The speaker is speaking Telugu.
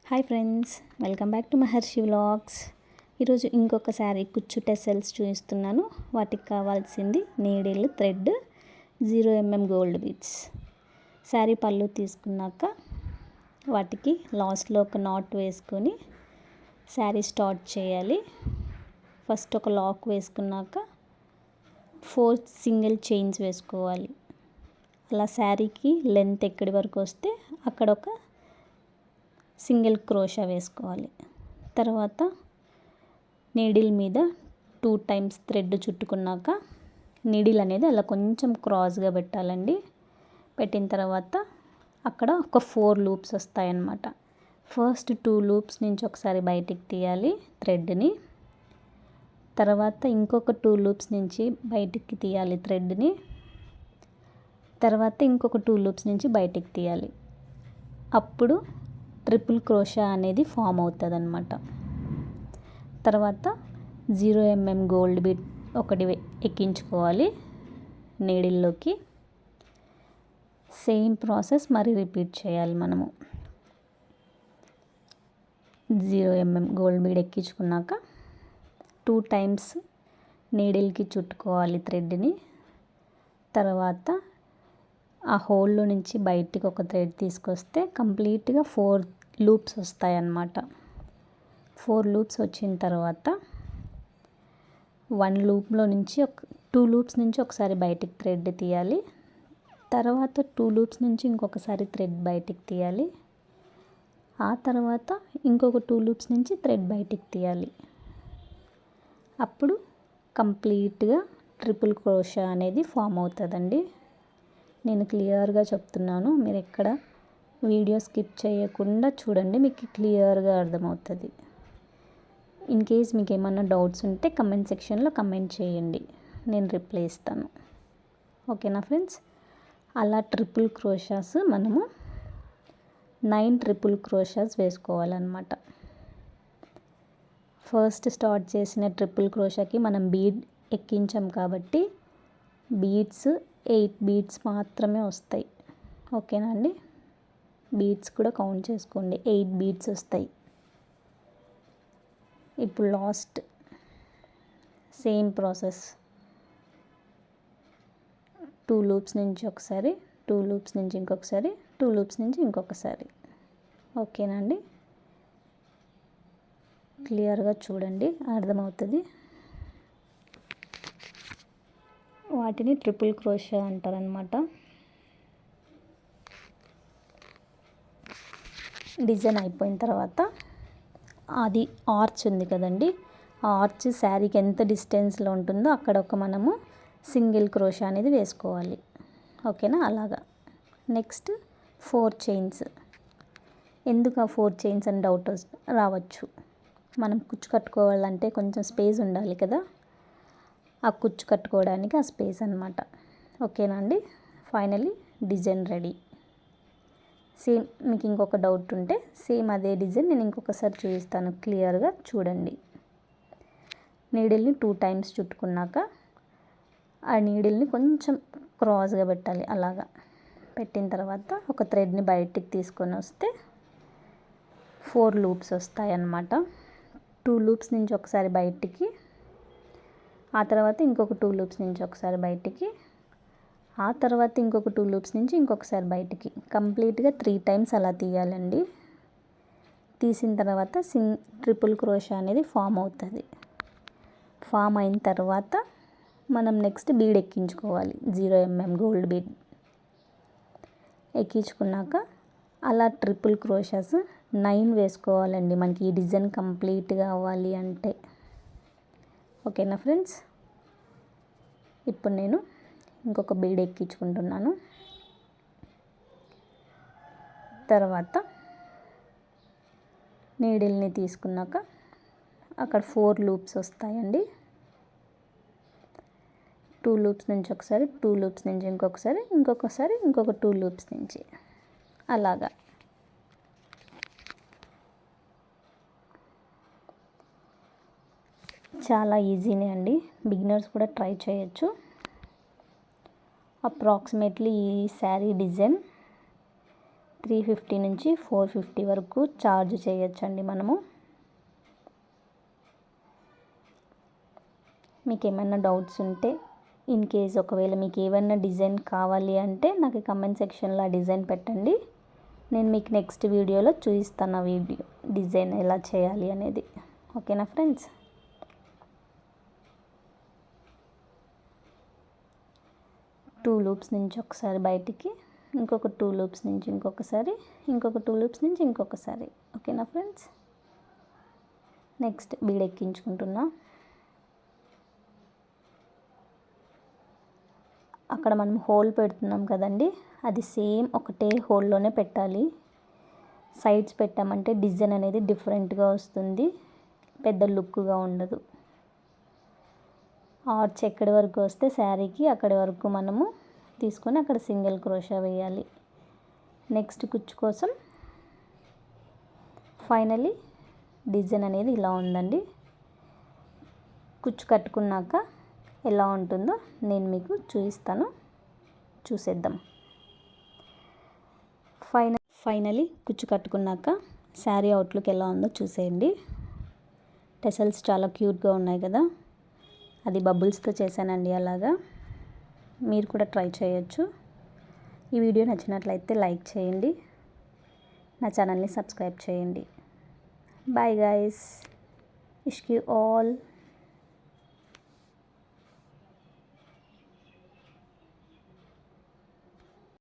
Hi friends, welcome back to Maharshi vlogs. ఈరోజు ఇంకొక శారీ కుచ్చు టెసల్స్ చూపిస్తున్నాను. వాటికి కావాల్సింది needle, thread, 0mm gold beads. Sari పళ్ళు తీసుకున్నాక వాటికి లాస్ట్లో ఒక నాట్ వేసుకొని శారీ స్టార్ట్ చేయాలి. ఫస్ట్ ఒక లాక్ వేసుకున్నాక 4 సింగిల్ చైన్స్ వేసుకోవాలి. అలా శారీకి లెంత్ ఎక్కడి వరకు వస్తే అక్కడ ఒక సింగిల్ క్రోషా వేసుకోవాలి. తర్వాత నీడిల్ మీద 2 టైమ్స్ థ్రెడ్ చుట్టుకున్నాక నీడిల్ అనేది అలా కొంచెం క్రాస్గా పెట్టాలండి. పెట్టిన తర్వాత అక్కడ ఒక 4 లూప్స్ వస్తాయన్నమాట. ఫస్ట్ 2 లూప్స్ నుంచి ఒకసారి బయటికి తీయాలి థ్రెడ్ని. తర్వాత ఇంకొక 2 లూప్స్ నుంచి బయటికి తీయాలి థ్రెడ్ని. తర్వాత ఇంకొక 2 లూప్స్ నుంచి బయటికి తీయాలి. అప్పుడు ట్రిపుల్ క్రోషా అనేది ఫామ్ అవుతుంది అన్నమాట. తర్వాత 0mm గోల్డ్ బీడ్ ఒకటి ఎక్కించుకోవాలి నీడిల్లోకి. సేమ్ ప్రాసెస్ మరి రిపీట్ చేయాలి మనము. 0mm గోల్డ్ బీడ్ ఎక్కించుకున్నాక 2 టైమ్స్ నీడిల్కి చుట్టుకోవాలి థ్రెడ్ని. తర్వాత ఆ హోల్లో నుంచి బయటికి ఒక థ్రెడ్ తీసుకొస్తే కంప్లీట్గా 4 లూప్స్ వస్తాయన్నమాట. 4 లూప్స్ వచ్చిన తర్వాత 1 లూప్లో నుంచి 2 లూప్స్ నుంచి ఒకసారి బయటికి థ్రెడ్ తీయాలి. తర్వాత 2 లూప్స్ నుంచి ఇంకొకసారి థ్రెడ్ బయటికి తీయాలి. ఆ తర్వాత ఇంకొక 2 లూప్స్ నుంచి థ్రెడ్ బయటికి తీయాలి. అప్పుడు కంప్లీట్గా ట్రిపుల్ క్రోషా అనేది ఫామ్ అవుతుందండి. నేను క్లియర్గా చెప్తున్నాను, మీరు ఎక్కడ వీడియో స్కిప్ చేయకుండా చూడండి, మీకు క్లియర్గా అర్థమవుతుంది. ఇన్ కేస్ మీకు ఏమన్నా డౌట్స్ ఉంటే కమెంట్ సెక్షన్లో కమెంట్ చేయండి, నేను రిప్లై ఇస్తాను. ఓకేనా ఫ్రెండ్స్? అలా ట్రిపుల్ క్రోషాస్ మనము 9 ట్రిపుల్ క్రోషాస్ వేసుకోవాలన్నమాట. ఫస్ట్ స్టార్ట్ చేసిన ట్రిపుల్ క్రోషాకి మనం బీడ్ ఎక్కించాం కాబట్టి బీడ్స్ 8 బీడ్స్ మాత్రమే వస్తాయి. ఓకేనా అండి? బీడ్స్ కూడా కౌంట్ చేసుకోండి, 8 బీడ్స్ వస్తాయి. ఇప్పుడు లాస్ట్ సేమ్ ప్రాసెస్ 2 లూప్స్ నుంచి ఒకసారి, 2 లూప్స్ నుంచి ఇంకొకసారి, 2 లూప్స్ నుంచి ఇంకొకసారి. ఓకేనా అండి? క్లియర్గా చూడండి, అర్థమవుతుంది. వాటిని ట్రిపుల్ క్రోషా అంటారనమాట. డిజైన్ అయిపోయిన తర్వాత అది ఆర్చ్ ఉంది కదండి, ఆ ఆర్చ్ శారీకి ఎంత డిస్టెన్స్లో ఉంటుందో అక్కడ ఒక మనము సింగిల్ క్రోషా అనేది వేసుకోవాలి. ఓకేనా? అలాగా. Next 4 chains. ఎందుకు ఆ 4 చైన్స్ అని డౌట్ రావచ్చు. మనం కుచ్చు కట్టుకోవాలంటే కొంచెం స్పేస్ ఉండాలి కదా, ఆ కుచ్చు కట్టుకోవడానికి ఆ స్పేస్ అన్నమాట. ఓకేనా అండి? Finally design ready. సేమ్ మీకు ఇంకొక డౌట్ ఉంటే సేమ్ అదే డిజైన్ నేను ఇంకొకసారి చూపిస్తాను, క్లియర్గా చూడండి. నీడిల్ని 2 టైమ్స్ చుట్టుకున్నాక ఆ నీడిల్ని కొంచెం క్రాస్గా పెట్టాలి. అలాగా పెట్టిన తర్వాత ఒక థ్రెడ్ని బయటికి తీసుకొని వస్తే 4 లూప్స్ వస్తాయి అన్నమాట. 2 లూప్స్ నుంచి ఒకసారి బయటికి, ఆ తర్వాత ఇంకొక 2 లూప్స్ నుంచి ఒకసారి బయటికి, ఆ తర్వాత ఇంకొక 2 లూప్స్ నుంచి ఇంకొకసారి బయటికి. కంప్లీట్గా 3 టైమ్స్ అలా తీయాలండి. తీసిన తర్వాత ట్రిపుల్ క్రోషా అనేది ఫామ్ అవుతుంది. ఫామ్ అయిన తర్వాత మనం నెక్స్ట్ బీడ్ ఎక్కించుకోవాలి, 0mm గోల్డ్ బీడ్ ఎక్కించుకున్నాక అలా ట్రిపుల్ క్రోషాస్ 9 వేసుకోవాలండి మనకి ఈ డిజైన్ కంప్లీట్గా అవ్వాలి అంటే. ఓకేనా ఫ్రెండ్స్? ఇప్పుడు నేను ఇంకొక బీడ్ ఎక్కించుకుంటున్నాను. తర్వాత నీడిల్ని తీసుకున్నాక అక్కడ 4 లూప్స్ వస్తాయండి. 2 లూప్స్ నుంచి ఒకసారి, 2 లూప్స్ నుంచి ఇంకొకసారి, ఇంకొక 2 లూప్స్ నుంచి అలాగా. చాలా ఈజీనే అండి, బిగినర్స్ కూడా ట్రై చేయొచ్చు. అప్రాక్సిమేట్లీ ఈ శారీ డిజైన్ 350 నుంచి 450 వరకు ఛార్జ్ చేయొచ్చండి మనము. మీకు ఏమైనా డౌట్స్ ఉంటే ఇన్ కేస్ ఒకవేళ మీకు ఏమైనా డిజైన్ కావాలి అంటే నాకు కమెంట్ సెక్షన్లో ఆ డిజైన్ పెట్టండి. నేను మీకు నెక్స్ట్ వీడియోలో చూపిస్తాను ఆ డిజైన్ ఎలా చేయాలి అనేది. ఓకేనా ఫ్రెండ్స్? టూ లూప్స్ నుంచి ఒకసారి బయటికి, ఇంకొక 2 లూప్స్ నుంచి ఇంకొకసారి, ఇంకొక 2 లూప్స్ నుంచి ఇంకొకసారి. ఓకేనా ఫ్రెండ్స్? Next bead ఎక్కించుకుంటున్నా. అక్కడ మనం హోల్ పెడుతున్నాం కదండి, అది సేమ్ ఒకటే హోల్లోనే పెట్టాలి. సైడ్స్ పెట్టామంటే డిజైన్ అనేది డిఫరెంట్గా వస్తుంది, పెద్ద లుక్గా ఉండదు. ఆర్చ్ ఎక్కడి వరకు వస్తే శారీకి అక్కడి వరకు మనము తీసుకొని అక్కడ సింగిల్ క్రోషా వేయాలి. నెక్స్ట్ కుచ్చు కోసం ఫైనలీ డిజైన్ అనేది ఇలా ఉందండి. కుచ్చు కట్టుకున్నాక ఎలా ఉంటుందో నేను మీకు చూపిస్తాను, చూసేద్దాం. ఫైనలీ కుచ్చు కట్టుకున్నాక శారీ అవుట్లుక్ ఎలా ఉందో చూసేయండి. టెసల్స్ చాలా క్యూట్గా ఉన్నాయి కదా, అది బబుల్స్తో చేశానండి. అలాగా మీరు కూడా ట్రై చేయొచ్చు. ఈ వీడియో నచ్చినట్లయితే లైక్ చేయండి, నా ఛానల్ని సబ్స్క్రైబ్ చేయండి. Bye guys, wish you all.